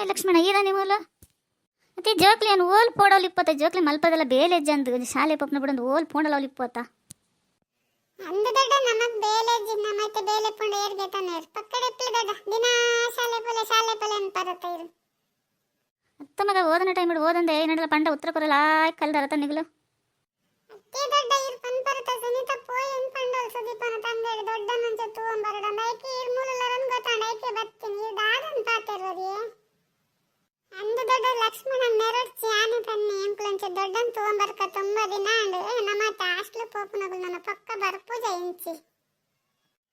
ಲಕ್ಷ್ಮಣ ಈರ ನೀವು ಮತ್ತೆ ಜೋಕ್ಲಿ ಏನು ಓಲ್ ಪೋಡೋಲಿ ಇಪ್ಪತ್ತ ಜೋಕ್ಲಿ ಮಲ್ಪದಲ್ಲ ಬೇಲೆ ಜಂದು ಶಾಲೆ ಪಪ್ಪನ ಬಿಡೊಂದು ಓಲ್ ಪೋಡೋಲಿ ಇಪ್ಪತ್ತ ಅಂದ ದೊಡ್ಡ ನಮಕ್ ಬೇಲೆ ಜಿನ್ನ ಮತ್ತೆ ಬೇಲೆ ಪುಂಡ ಏರ್ಗೆ ತಾನೆ ಪಕ್ಕಡೆ ದೊಡ್ಡ ದಿನ ಶಾಲೆ ಪೊಲೆ ಅನ್ಪರತ್ತ ಇರು ಅತ್ತ ಮಗ ಓದನ ಟೈಮ್ ಇಡು ಓದಂದೆ ಏನಡಲ್ಲ ಪಂಡ ಉತ್ತರ ಕೊರಲ್ಲ ಕಲ್ದಾರತ ನಿಗಲು ಅತ್ತೆ ದೊಡ್ಡ ಇರು ಪನ್ಪರತ ಸುನಿತ ಪೋಯ್ ಎನ್ ಪಂಡಲ್ ಸುದೀಪನ ತಂದೆ ದೊಡ್ಡ ನಂಚೆ ತೂಂಬರಡ ನೈಕಿ ಇರು ಮೂಲಲರನ್ ಗೊತ್ತಾಂಡ ಐಕೆ ಬತ್ತೀನಿ ಇದು ದಾದನ್ ಪಾತಿರೋದಿ ಅಂದು ದೊಡ್ಡ ಲಕ್ಷ್ಮಣ ನೆರಡ್ಚಿ ಆನೆ ತನ್ನಿ ಎಂಕ್ಲಂಚೆ ದೊಡ್ಡನ್ ತೂಂಬರ್ಕ ತುಂಬ ದಿನ ಅಂಡು ನಮ್ಮತ್ತ ಹಾಸ್ಟ್ಲು ಪೋಪುನಗಳು ನನ್ನ ಪಕ್ಕ ಬರ್ಪೂಜ ಇಂಚಿ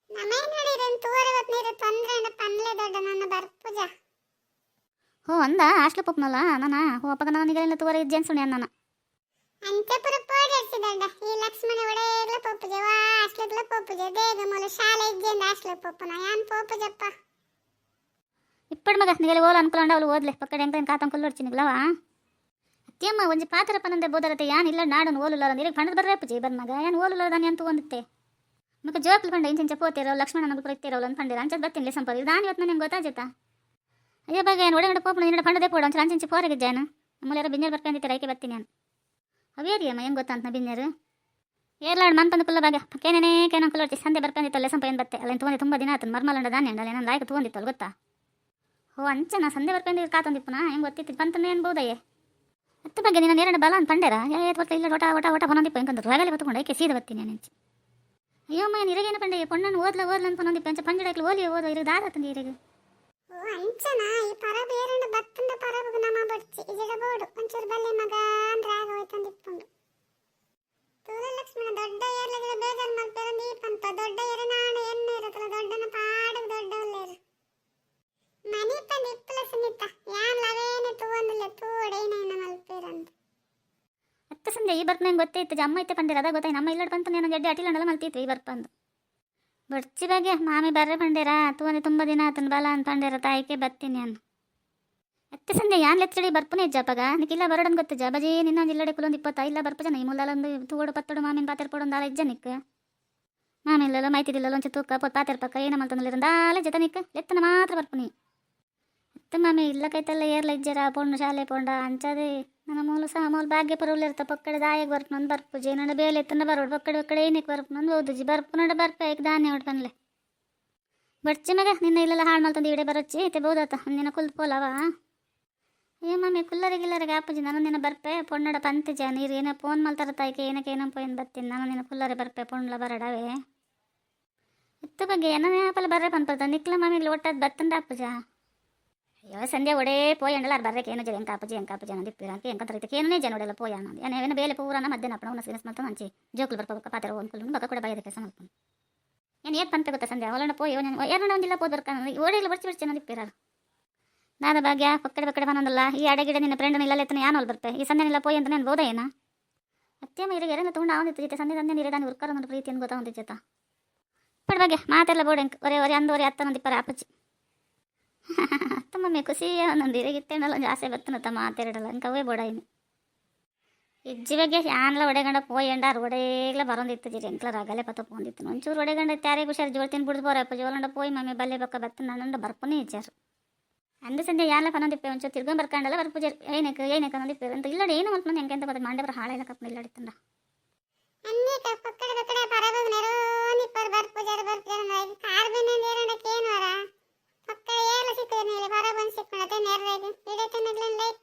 ನಮೇ ನಡೀರನ್ ತೂವರವತ್ ನೀರು ತೊಂದ್ರೆ ಅಂಡ ಪನ್ಲೆ ದೊಡ್ಡ ನನ್ನ ಬರ್ಪೂಜ ಹೋ ಅಂದ ಹಾಸ್ಟ್ಲು ಪಪ್ಪನಲ್ಲ ನಾನ ಹೋ ಅಪ್ಪಗ ನನಗೆಲ್ಲ ತೋರ ಇದ್ದೇನು ಸುಣಿ ಅನ್ನ ಅಂತೆಪುರ ಪೋಡರ್ಸಿ ದೊಡ್ಡ ಈ ಲಕ್ಷ್ಮಣ ಒಡೆಗ್ಲ ಪೋಪುಜೆ ವಾ ಹಾಸ್ಟ್ಲಗ್ಲ ಪೋಪುಜೆ ದೇಗ ಮೂಲ ಶಾಲೆ ಇದ್ದೇಂದ ಹಾಸ್ಟ್ಲು ಪೋಪುನ ಯಾನ್ ಪೋಪುಜಪ್ಪ ಇಪ್ಪಡು ಮಗ ನಿಗಲಿ ಓಲ ಅನ್ಕೊಳ್ಳಂಡ ಅವಳು ಓದ್ಲೆ ಪಕ್ಕಡೆ ಹೆಂಗೆ ಕಾತಂಗೆ ಕೊಲ್ಲೊಡ್ಚಿ ನಿಗ್ಲವಾ ಅತ್ಯಮ್ಮ ಒಂಜಿ ಪಾತ್ರಪ್ಪನಂದೆ ಬೋದರತೆ ಯಾನ್ ಇಲ್ಲ ನಾಡನ್ ಓಲುಲಾರ ನೀರಿಗೆ ಪಂಡದ ಬರ್ರೆ ಪೂಜೆ ಬರ್ ಮಗ ಯಾನ್ ಓಲುಲಾರ ದಾನಿ ಅಂತ ಒಂದಿತ್ತೆ ಮಗ ಜೋಕ್ಲು ಪಂಡ ಇಂಚೆ ಪೋತಿರೋ ಲಕ್ಷ್ಮಣ ನಮಗೆ ಪ್ರತಿರೋಲ್ಲ ಅಂತ ಪಂಡಿರ ಅಂಚದ್ ಬರ್ತೀನಿ ಸಂಪದ ದಾನಿ ಇವತ್ತು ನನಗೆ ಗೊತ್ತಾಜೈತಾ ಅಯ್ಯೋ ಬಾಗ ಏನು ಒಳಗಡೆ ಪೋಪಣ ನಿನ್ನ ಪಂಡದೆ ಪೋಡ ಒಂಚ ಅಂಚೆ ಪೋರಗಿದ್ದೇನು ನಮ್ಮಲ್ಲಿ ಯಾರೋ ಬಿನ್ನೇರು ಬರ್ಕೊಂಡಿರ್ತಾರೆ ಐಕೆ ಬರ್ತೀನಿ ನಾನು ಅವೇರಿಯಮ್ಮ ಹೆಂಗೆ ಗೊತ್ತಾ ಅಂತ ಬಿನ್ನೇರು ಏರ್ಲಾಡ್ ಮನ್ಪಂದು ಕುಲ್ಲ ಬಾಗ ಪಕ್ಕೇನೇ ಕೇನೋ ಕುಲ್ಲೊಡ್ತಿ ಸಂದೆ ಬರ್ಕೊಂಡಿತ್ತಲ್ಲ ಸಂಪ ಏನು ಬತ್ತೆ ಅಲ್ಲ ತೊಗೊಂಡು ತುಂಬ ದಿನ ಆತನ ಮರ್ಮಲಂಡ ದಾನಿ ಅಂಡಲ್ಲ ನಾನು ಲಾಯ್ಕ ತೊಗೊಂಡಿತ್ತಲ್ಲ ಗೊತ್ತಾ ಓ ಅಂಚ ನಾ ಸಂದೆ ಬರ್ಕೊಂಡು ಕಾತಂದಿಪ್ಪನ ಹೆಂಗೆ ಗೊತ್ತಿತ್ತು ಬಂತಂದು ಏನು ಬೋದಯ್ಯೆ ಹತ್ತು ಬಗ್ಗೆ ನೀನು ನೇರಣ ಬಲ ಅಂತ ಪಂಡೇರ ಗೊತ್ತ ಇಲ್ಲ ಒಟ ಹೊನಂದಿಪ್ಪ ಹೆಂಗಂತ ರಾಗಲೆ ಬತ್ಕೊಂಡು ಐಕೆ ಸೀದ ಬರ್ತೀನಿ ನೆಂಚಿ ಅಯ್ಯೋ ಮೈ ನಿರಗೇನು ಪಂಡೆ ಪೊಣ್ಣನ್ನು ಓದ್ಲ ಅಂತ ಪೊನಂದಿಪ್ಪ ಅಂಚ ಪಂಜಡಕ್ಕೆ ಓಲಿ ಓದೋ ಇರು ದಾದತ್ತಂದು ಇರಿಗೆ ಓ ಅಂಚನ ಈ ಪರಬ ಏರಣ್ಣ ಬತ್ತಂದ ಪರಬಗ ನಮ ಬಡ್ಚಿ ಇಜಡ ಬೋಡು ಒಂಚೂರು ಬಲ್ಲೆ ಮಗ ಅಂದ್ರೆ ಆಗ ಹೋಯ್ತಂದಿಪ್ಪುಂಡು ತೂಲ ಲಕ್ಷ್ಮಣ ದೊಡ್ಡ ಏರ್ಲಗಿದ ಬೇಜಾರು ಮಲ್ಪೇರ ದೀಪಂತ ದೊಡ್ಡ ಏರ ನಾಡು ಎಣ್ಣೆ ಇರುತ್ತಲ್ಲ ದೊಡ್ಡನ ಪಾಡಗ ದೊಡ್ಡ ಒಳ್ಳೆಯರು ಮನಿ ಪಂದ ಇಪ್ಪಲ ಸುನಿತ ಯಾನ್ ಲವೇನೆ ತೂವೊಂದಿಲ್ಲ ತೂಡೇನೇನ ಮಲ್ಪೇರಂತ ಹತ್ತು ಸಂಜೆ ಈ ಬರ್ಪ ನಂಗೆ ಗೊತ್ತೈತೆ ಅಮ್ಮ ಐತೆ ಪಂಡೇರ ಅದ ಗೊತ್ತಾಯಿ ನಮ್ಮ ಇಲ್ಲಡ್ ಬಂತು ನಾನು ಗಡ್ಡೆ ಅಟಿಲಂಡಲ್ಲ ಮಲ್ತಿತ್ತು ಈ ಬರ್ಪಂದು ಬಡ್ಚಿ ಬಗ್ಗೆ ಮಾಮಿ ಬರ್ರೆ ಪಂಡೇರ ತೂವನೆ ತುಂಬ ದಿನ ಆತನ ಬಲ ಅಂತ ಪಂಡೇರ ತಾಯಿಕೆ ಬರ್ತೀನಿ ನಾನು ಹತ್ತು ಸಂಜೆ ಯಾನ್ ಲೆಚ್ಚಡಿ ಬರ್ಪುನೇ ಇಜ್ಜಪ್ಪಗ ನಿಕ್ಕಿಲ್ಲ ಬರಡನ್ ಗೊತ್ತಿಜ್ಜ ಬಜಿ ನಿನ್ನೊಂದು ಇಲ್ಲಡೆ ಕುಲೊಂದು ಇಪ್ಪತ್ತ ಇಲ್ಲ ಬರ್ಪ ಜನ ಈ ಮುಲ್ಲೊಂದು ತೂಗೋಡು ಪತ್ತೋಡು ಮಾಮಿನ ಪಾತೆರ್ ಪೋಡೊಂದು ಆಲ ಇಜ್ಜ ನಿಕ್ಕ ಮಾಮಿ ಇಲ್ಲಲ್ಲ ಮೈತಿದಿಲ್ಲ ಒಂಚ ತೂಕ ಪೊತ್ ಪಾತೆರ್ ಪಕ್ಕ ಏನ ಮಲ್ತಂದಿರಂದಾಲ ಜತ ನಿಕ್ಕ ಲೆತ್ತನ ಮಾತ್ರ ಬರ್ಪುನಿ ಹತ್ತು ಮಾಮಿ ಇಲ್ಲ ಕೈತಲ್ಲ ಏರ್ಲ ಇಜ್ಜರ ಪೊಣ್ಣು ಶಾಲೆ ಪೊಂಡ ಅಂಚದೆ ನನ್ನ ಮೂಲ ಸಾಮೂಲು ಭಾಗ್ಯ ಪರವಲಿರ್ತ ಪಕ್ಕಡೆ ದಾಯಗೆ ಬರ್ಪನಂದು ಬರ್ಪುಜಿ ನನ್ನ ಬೇಲೆ ಎತ್ತನ ಬರೋಡು ಪಕ್ಕಡೆ ಏನಕ್ಕೆ ಬರ್ಪನಂದು ಓದುಜಿ ಬರ್ಪು ನಡ ಬರ್ಪ ಈಗ ಧಾನ್ಯ ಹೊಡ್ಪನ್ಲೆ ಬಡ್ಚಿ ಮಗ ನಿನ್ನ ಇಲ್ಲೆಲ್ಲ ಹಾಳು ಮಲ್ತಂದು ಇಡೆ ಬರಚ್ಚಿ ಐತೆ ಬೋದತ್ತ ನಿನ್ನ ಕುಲ್ದು ಪೋಲವ ಏ ಮಮ್ಮಿ ಕುಲ್ಲರಿಗಿಲ್ಲರಿಗೆ ಆಪುಜಿ ನಾನು ನಿನ್ನ ಬರ್ಪೆ ಪೊಣ್ಣಡ ಪಂತಿಜ ನೀರು ಏನೋ ಫೋನ್ ಮಲ್ತಾರ ತಾಯ್ಕೆ ಏನಕ್ಕೆ ಏನಪ್ಪ ಏನು ಬರ್ತೀನಿ ನಾನು ನಿನ್ನ ಕುಲ್ಲರೆ ಬರ್ಪೆ ಪೊಣ್ಣಲ ಬರಡವೆ ಇತ್ತು ಬಗ್ಗೆ ಏನೋ ಆಪಲ್ಲ ಬರ್ರೆ ಪನ್ಪರ್ತ ನಿಕ್ಲ ಮಮ್ಮಿ ಇಲ್ಲಿ ಒಟ್ಟದ್ದು ಬತ್ತಂದ ಆಪುಜ ಅಯ್ಯೋ ಸಂಜೆ ಒಡೇ ಪೋಯ್ ಅಂಡಲ್ಲ ಬರ್ರೆ ಏನು ಜನ ಎಂಕಾಪುಜಿ ಅಂದಿಪ್ಪಿರ ಅಂತ ಎಂಕಂತ ಏನೇ ಜನ ಒಡೆಲ್ಲ ಪೋಯ ಅನ್ನೋದು ಏನೇನು ಬೇಲೆ ಪೂರನ ಮಧ್ಯಾಹ್ನ ಅಪ್ಪಣ ಉನ್ನ ಸೀನಸ್ ಮಲ್ತ ಮಂಚಿ ಜೋಕ್ಲು ಬರ್ಕೋಬೇಕು ಪಾತ್ರ ಒಂದು ಬಕ್ಕ ಕೂಡ ಬಯದ ಕೆಲಸ ಮಾಡ್ಕೊಂಡು ಏನು ಏತ್ ಪಂತ ಗೊತ್ತಾ ಸಂಜೆ ಅವಳನ್ನ ಪೋಯ್ ಯಾರನ್ನ ಒಂದಿಲ್ಲ ಪೋದ್ ಬರ್ಕ ಓಡೆಲ್ಲ ಬರ್ಚಿ ಅನ್ನೋದಿಪ್ಪಿರ ನಾದ ಭಾಗ್ಯ ಪಕ್ಕಡೆ ಬಂದಲ್ಲ ಈ ಅಡಗಿಡ ನಿನ್ನ ಫ್ರೆಂಡ್ ಇಲ್ಲ ಎತ್ತನ ಯಾನು ಅಲ್ಲಿ ಬರ್ಪೆ ಈ ಸಂದೆ ಇಲ್ಲ ಪೋಯ್ ಅಂತ ನಾನು ಬೋದ ಏನ ಅತ್ಯಮ್ಮ ಇರಿಗೆ ಎರನ್ನ ತೊಗೊಂಡು ಅವನಿತ್ತು ಜೊತೆ ಸಂದೆ ತಂದೆ ನೀರು ನಾನು ಉರ್ಕರ ಒಂದು ಪ್ರೀತಿಯನ್ನು ಗೊತ್ತಾ ಒಂದು ಜೊತೆ ಪಡ ಬಗ್ಗೆ ಮಾತೆಲ್ಲ ಬೋಡೆಂಕ್ ಒರೆ ಅಂದೋರೆ ಅತ್ತನೊಂದಿಪ್ಪರ ಆಪಚ್ಚಿ ತಮ್ಮಮ್ಮೆ ಖುಷಿ ಒಂದೊಂದು ಇರಗಿತ್ತೇನಲ್ಲ ಒಂದು ಆಸೆ ಬರ್ತನತ್ತ ಮಾತೆರಡಲ್ಲ ಅಂಕವೇ ಬೋಡ ಇನ್ನು ಇಜ್ಜಿ ಬಗ್ಗೆ ಯಾನ್ಲ ಒಡೆಗಂಡ ಪೋಯಂಡಾರು ಒಡೆಗ್ಲ ಬರೋಂದಿತ್ತು ಜಿರಿ ಎಂಕ್ಲರ ಆಗಲೇ ಪತ್ತ ಪೋಂದಿತ್ತು ಒಂಚೂರು ಒಡೆಗಂಡ ತ್ಯಾರಿಗೆ ಹುಷಾರು ಜೋಳ್ತೀನಿ ಬಿಡ್ದು ಬೋರಪ್ಪ ಜೋಲಂಡ ಪೋಯ್ ಮಮ್ಮಿ ಬಲ್ಲೆ ಬಕ್ಕ ಬತ್ತ ನನ್ನಂಡ ಬರ್ಪನೇ ಇಚ್ಚಾರು ಅಂದು ಸಂಜೆ ಯಾನ್ಲ ಪನೊಂದಿಪ್ಪೆ ಒಂಚೂರು ತಿರ್ಗೊಂಡ್ ಬರ್ಕಂಡಲ್ಲ ಬರ್ಪೂಜೆ ಏನಕ್ಕೆ ಅನ್ನೋದಿಪ್ಪೆ ಅಂತ ಇಲ್ಲಡೆ ಏನು ಮಲ್ಪನ ಹೆಂಗೆ ಅಂತ ಗೊತ್ತ ಮಂಡೆ ಬರ ಹಾಳೆಲ್ಲ ಕಪ್ಪ ಇಲ್ಲಡಿತ್ತಂಡ ಅನ್ನೇಕ ಪಕ್ಕಡೆ ಪರಬಗ ನೆರೋನಿ ಪರ್ ಬರ್ಪೂಜಾರ ಬರ್ಪೂಜಾರ ಕಾರ್ಬೆನೆ ನೇರಡಕ್ಕೆ ಏನು ವರ ಪಕ್ಕಡೆ ಏಲ ಸಿಕ್ಕದೆ ಮೇಲೆ ಪರಬನ್ ಸಿಕ್ಕಣತೆ ನೆರ್ರೆಗೆ ಇಡತೆ ನಗ್ಲನ್ ಲೈಕ್